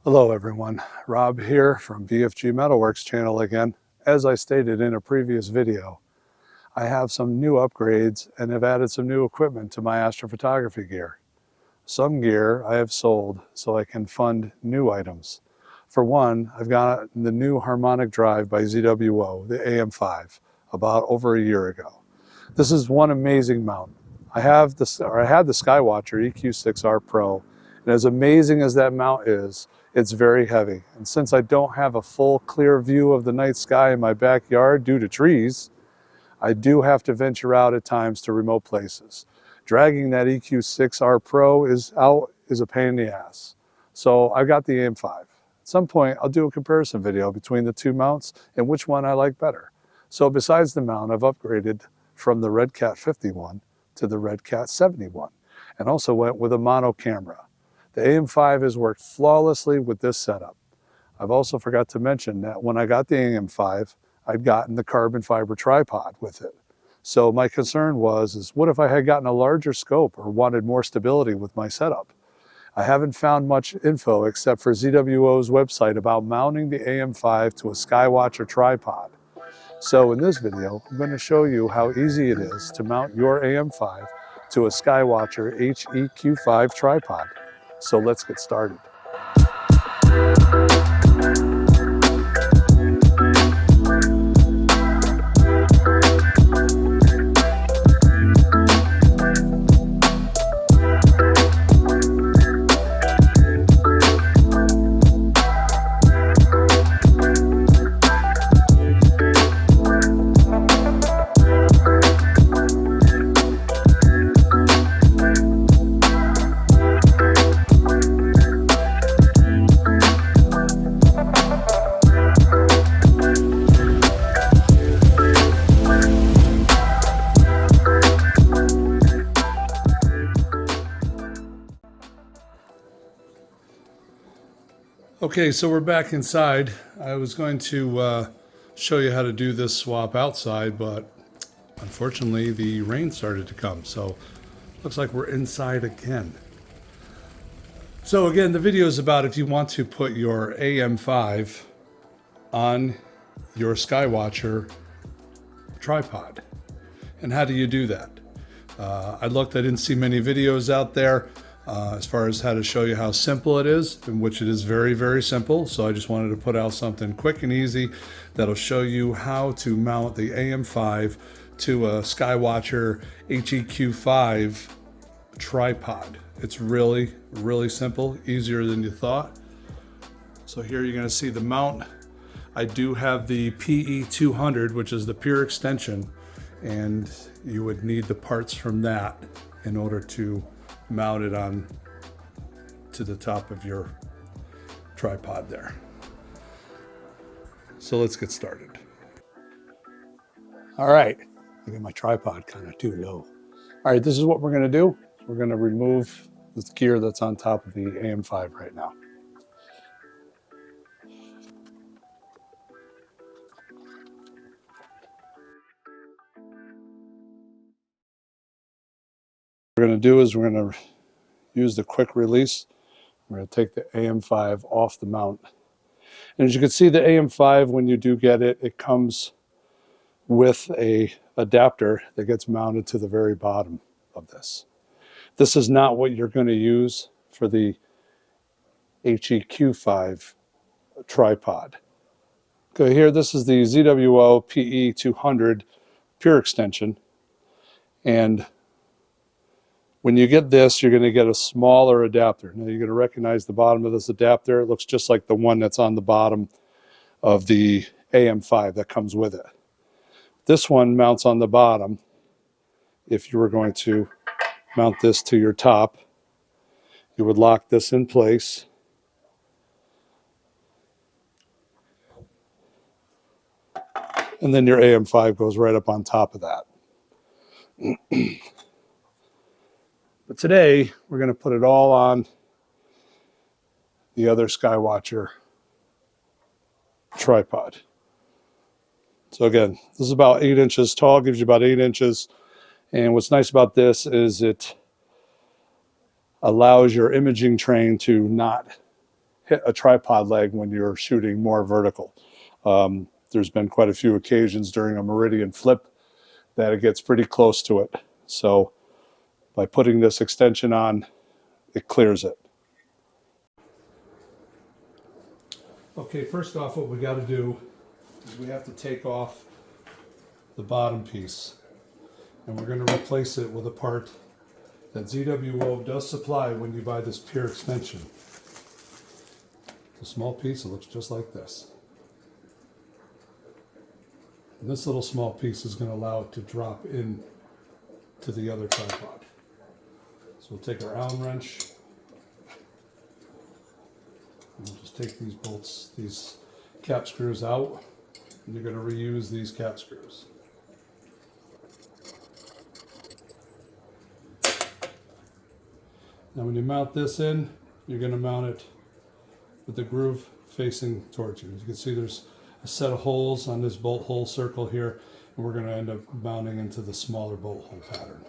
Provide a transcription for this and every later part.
Hello everyone, Rob here from BFG Metalworks channel again. As I stated in a previous video, I have some new upgrades and have added some new equipment to my astrophotography gear. Some gear I have sold so I can fund new items. For one, I've got the new harmonic drive by ZWO, the AM5, about over a year ago. This is one amazing mount. I had the Sky Watcher HEQ5 Pro, and as amazing as that mount is, it's very heavy. And since I don't have a full clear view of the night sky in my backyard due to trees, I do have to venture out at times to remote places. Dragging that HEQ5 Pro is a pain in the ass. So I've got the AM5. At some point, I'll do a comparison video between the two mounts and which one I like better. So besides the mount, I've upgraded from the Red Cat 51 to the Red Cat 71, and also went with a mono camera. The AM5 has worked flawlessly with this setup. I've also forgot to mention that when I got the AM5, I'd gotten the carbon fiber tripod with it. So my concern was what if I had gotten a larger scope or wanted more stability with my setup? I haven't found much info except for ZWO's website about mounting the AM5 to a Sky Watcher tripod. So in this video, I'm going to show you how easy it is to mount your AM5 to a Sky Watcher HEQ5 tripod. So let's get started. Okay, so we're back inside. I was going to show you how to do this swap outside, but unfortunately the rain started to come, so looks like we're inside again. So again, the video is about if you want to put your AM5 on your Sky Watcher tripod. And how do you do that? I looked, I didn't see many videos out there as far as how to show you how simple it is, in which it is very, very simple. So I just wanted to put out something quick and easy that'll show you how to mount the AM5 to a Sky Watcher HEQ5 tripod. It's really, really simple, easier than you thought. So here you're going to see the mount. I do have the PE200, which is the pier extension, and you would need the parts from that in order to mount it on to the top of your tripod there. So let's get started. All right, I got my tripod kind of too low. All right, this is what we're going to do. We're going to remove this gear that's on top of the AM5 right now. What we're going to do is we're going to use the quick release. We're going to take the AM5 off the mount. And as you can see, the AM5, when you do get it, it comes with a adapter that gets mounted to the very bottom of this. This is not what you're going to use for the HEQ5 tripod. Okay, here, this is the ZWO PE200 pure extension. And when you get this, you're going to get a smaller adapter. Now you're going to recognize the bottom of this adapter. It looks just like the one that's on the bottom of the AM5 that comes with it. This one mounts on the bottom. If you were going to mount this to your top, you would lock this in place. And then your AM5 goes right up on top of that. But today, we're going to put it all on the other Sky Watcher tripod. So again, this is about 8 inches tall, gives you about 8 inches. And what's nice about this is it allows your imaging train to not hit a tripod leg when you're shooting more vertical. There's been quite a few occasions during a meridian flip that it gets pretty close to it. So by putting this extension on, it clears it. Okay, first off, what we got to do is we have to take off the bottom piece, and we're going to replace it with a part that ZWO does supply when you buy this pier extension. It's a small piece, it looks just like this. And this little small piece is going to allow it to drop in to the other tripod. So we'll take our Allen wrench, and we'll just take these bolts, these cap screws out, and you're going to reuse these cap screws. Now when you mount this in, you're going to mount it with the groove facing towards you. As you can see, there's a set of holes on this bolt hole circle here, and we're going to end up mounting into the smaller bolt hole pattern.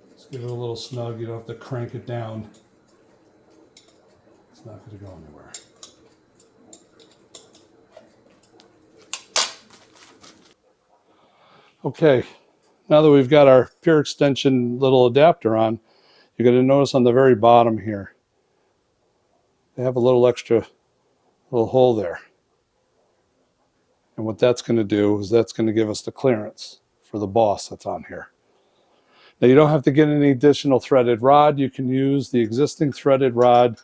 Let's give it a little snug. You don't have to crank it down. It's not going to go anywhere. Okay, now that we've got our pier extension little adapter on, you're going to notice on the very bottom here, they have a little extra little hole there. And what that's going to do is that's going to give us the clearance for the boss that's on here. Now you don't have to get any additional threaded rod. You can use the existing threaded rod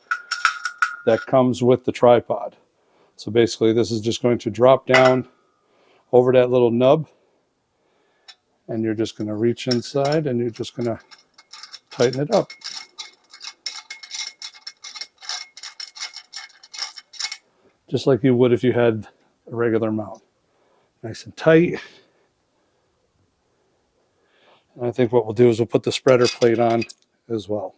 that comes with the tripod. So basically this is just going to drop down over that little nub, and you're just going to reach inside and you're just going to tighten it up. Just like you would if you had a regular mount. Nice and tight. And I think what we'll do is we'll put the spreader plate on as well.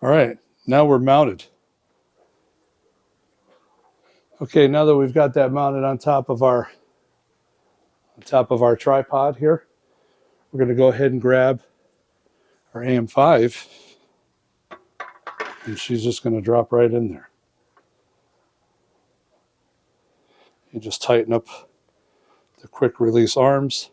All right, now we're mounted. Okay, now that we've got that mounted on top of our tripod here, we're going to go ahead and grab our AM5, and she's just going to drop right in there. You just tighten up the quick release arms.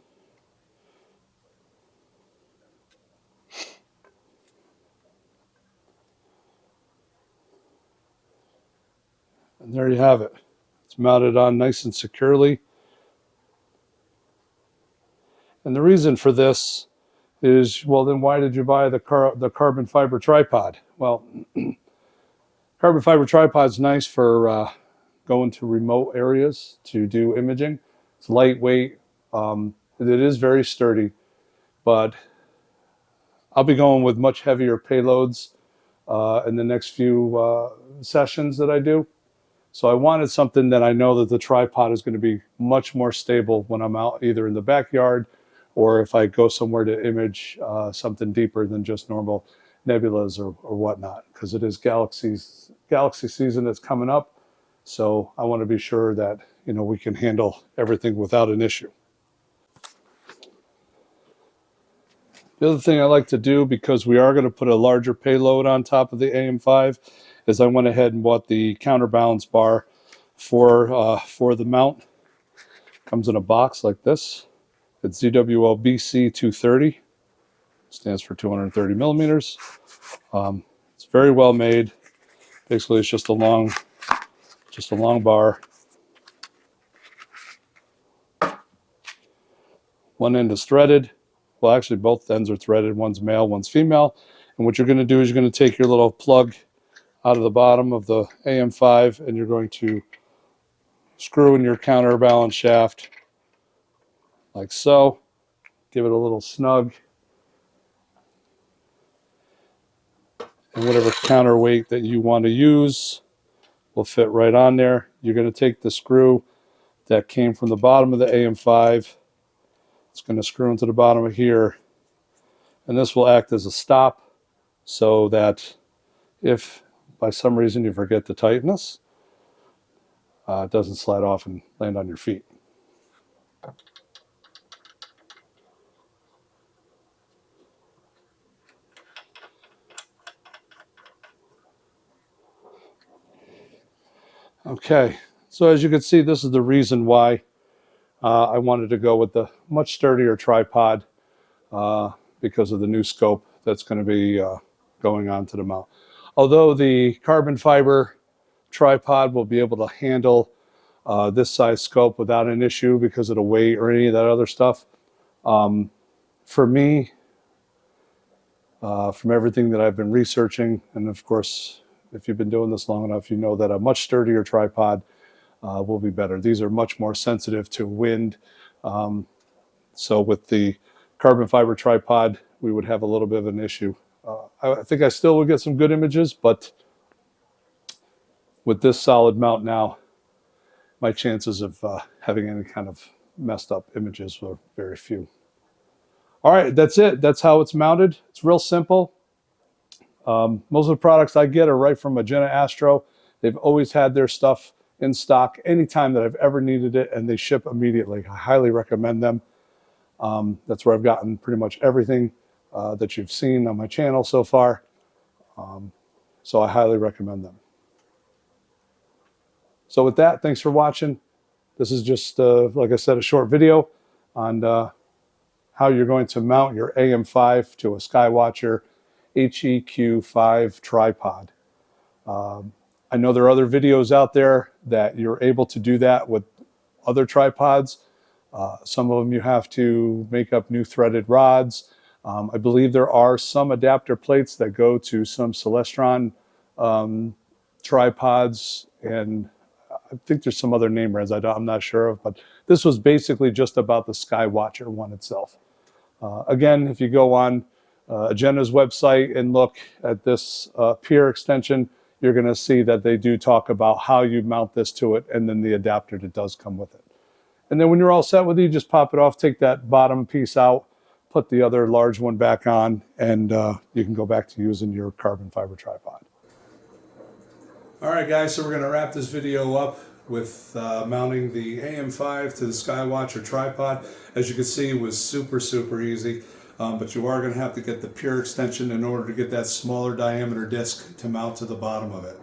And there you have it. It's mounted on nice and securely. And the reason for this is, well, then why did you buy the carbon fiber tripod? Well, carbon fiber tripod is nice for going to remote areas to do imaging. It's lightweight. It is very sturdy, but I'll be going with much heavier payloads in the next few sessions that I do. So I wanted something that I know that the tripod is going to be much more stable when I'm out either in the backyard or if I go somewhere to image something deeper than just normal nebulas or whatnot, because it is galaxy season that's coming up. So I want to be sure that, you know, we can handle everything without an issue. The other thing I like to do, because we are going to put a larger payload on top of the AM5, is I went ahead and bought the counterbalance bar for the mount. Comes in a box like this. It's ZWO BC230. Stands for 230 millimeters. It's very well made. Basically, it's just a long bar. One end is threaded. Well, actually, both ends are threaded. One's male, one's female. And what you're going to do is you're going to take your little plug out of the bottom of the AM5, and you're going to screw in your counterbalance shaft like so. Give it a little snug. And whatever counterweight that you want to use, will fit right on there. You're going to take the screw that came from the bottom of the AM5. It's going to screw into the bottom of here, and this will act as a stop so that if by some reason you forget to tighten this, it doesn't slide off and land on your feet. Okay, so as you can see, this is the reason why I wanted to go with the much sturdier tripod because of the new scope that's going to be going onto the mount. Although the carbon fiber tripod will be able to handle this size scope without an issue because of the weight or any of that other stuff, for me, from everything that I've been researching, and of course, if you've been doing this long enough, you know that a much sturdier tripod will be better. These are much more sensitive to wind. So with the carbon fiber tripod, we would have a little bit of an issue. I think I still would get some good images, but with this solid mount now, my chances of having any kind of messed up images were very few. All right, that's it. That's how it's mounted. It's real simple. Most of the products I get are right from Magenta Astro. They've always had their stuff in stock anytime that I've ever needed it, and they ship immediately. I highly recommend them. That's where I've gotten pretty much everything that you've seen on my channel so far. So I highly recommend them. So with that, thanks for watching. This is just, like I said, a short video on how you're going to mount your AM5 to a Sky Watcher HEQ5 Tripod. I know there are other videos out there that you're able to do that with other tripods. Some of them you have to make up new threaded rods. I believe there are some adapter plates that go to some Celestron tripods, and I think there's some other name brands I'm not sure of, but this was basically just about the Sky Watcher one itself. Again, if you go on Agenda's website and look at this pier extension, you're going to see that they do talk about how you mount this to it and then the adapter that does come with it. And then when you're all set with it, you just pop it off, take that bottom piece out, put the other large one back on, and you can go back to using your carbon fiber tripod. All right, guys, so we're going to wrap this video up with mounting the AM5 to the Sky Watcher tripod. As you can see, it was super easy, but you are going to have to get the pier extension in order to get that smaller diameter disc to mount to the bottom of it.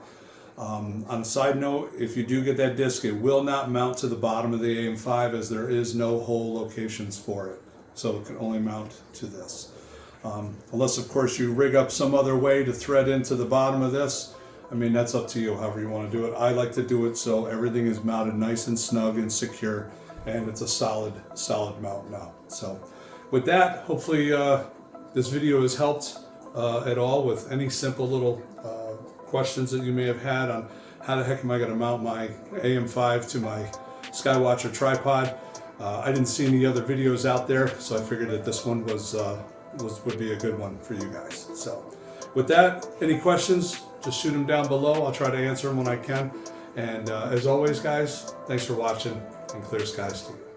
On a side note, if you do get that disc, it will not mount to the bottom of the AM5 as there is no hole locations for it. So it can only mount to this. Unless, of course, you rig up some other way to thread into the bottom of this. I mean, that's up to you, however you want to do it. I like to do it so everything is mounted nice and snug and secure, and it's a solid mount now. So with that, hopefully this video has helped at all with any simple little questions that you may have had on how the heck am I going to mount my AM5 to my Sky Watcher tripod. I didn't see any other videos out there, so I figured that this one would be a good one for you guys. So with that, any questions, just shoot them down below. I'll try to answer them when I can. And as always, guys, thanks for watching, and clear skies to you.